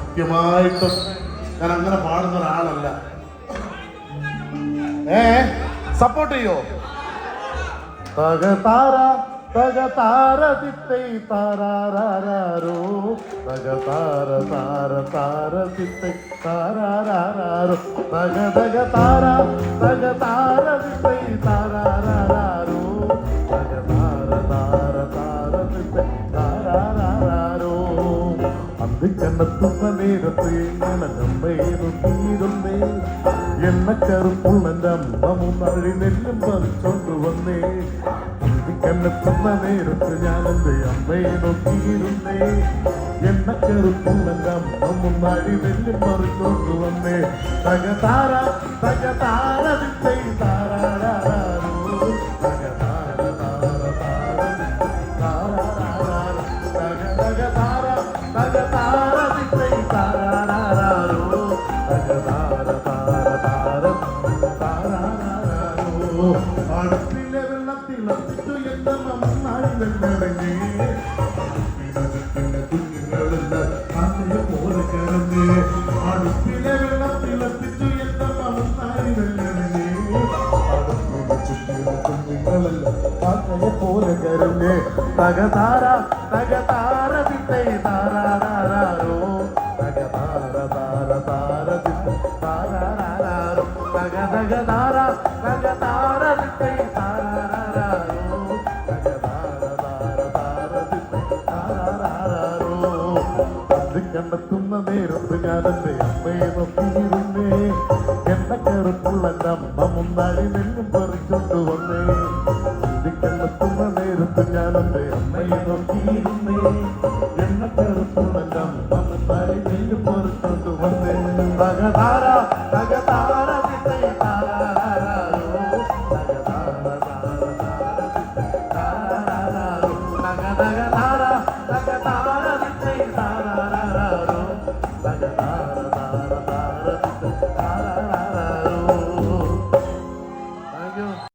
സത്യമായിട്ടും ഞാൻ അങ്ങനെ പാടുന്ന ഒരാളല്ല. സപ്പോർട്ട് ചെയ്യോ? തകതാര തകതാര തിത്തൈ താരാരാരോ തകതാര താര താര തിത്തൈ താരാരാരോ തകതകതാര തകതാര തിത്തൈ താരാരാരോ തകതാര താര താര തിത്തൈ താരാരാരോ. അന്തിക്കണ്ണത്തുന്ന നേരത്ത് എങ്ങനെ നമ്മേതു തീരുന്നേ എണ്ണ കറുപ്പുള്ളൻ്റെ അമ്മ മൂന്നാഴി നെല്ലും പറിച്ചോണ്ട് വന്നേ. അന്തിക്കണ്ണത്തുന്ന നേരത്ത് ഞാൻ എൻ്റെ അമ്മയെ നോക്കിയിരുന്നേ എണ്ണ കറുപ്പുള്ളൻ്റെ അമ്മ മൂന്നാഴി നെല്ലും പറിച്ചോണ്ട് വന്നേ. തകതാര തകതാര തിത്തൈ താരാരാരോ തകതാര താര താര താരാരാരോ തകതകതാര തകതാര തിത്തൈ താരാരാരോ തകതാര താര താര താരാരാരോ. അടുപ്പിലെ വെള്ളത്തിളപ്പിച്ചു എന്റെ നന്നായി വെള്ളടങ്ങി കുഞ്ഞുങ്ങളെല്ലാം ആശയ പോലെ കിടന്ന്. അടുപ്പിലെ വെള്ളത്തിളപ്പിച്ചു എന്റെ നന്നായി വെള്ളടങ്ങി കുഞ്ഞുങ്ങളെല്ലാം ആശയ പോലെ കരഞ്ഞ്. തകതാര തകതാര തിത്തൈ താരാരാരോ തകതാര താര താര തിത്തൈ താരാരാരോ തകതകതാര തകതാര തിത്തൈ താരാരാരോ തകതാര താര താര തിത്തൈ താരാരാരോ. അത് കണ്ടെത്തുന്ന നേരത്ത് ഞാൻ എൻ്റെ അമ്മയെ നോക്കിയിരുന്നേ എണ്ണ കറുപ്പുള്ളൻ്റെ അമ്മ മുന്നാഴി നെല്ലും പറിച്ചോണ്ട് വന്നേ. കണ്ടെത്തുന്ന നേരത്ത് ഞാൻ എൻ്റെ അമ്മയെ നോക്കിയിരുന്നേ എണ്ണ കറുപ്പുള്ളൻ്റെ അമ്മ മുന്നാഴി നെല്ലും പറിച്ചോണ്ട് വന്നേ. തകതാര തകതാര തിത്തൈ താരാരാരോ തകതാര താര താര തിത്തൈ താരാരാരോ തകതക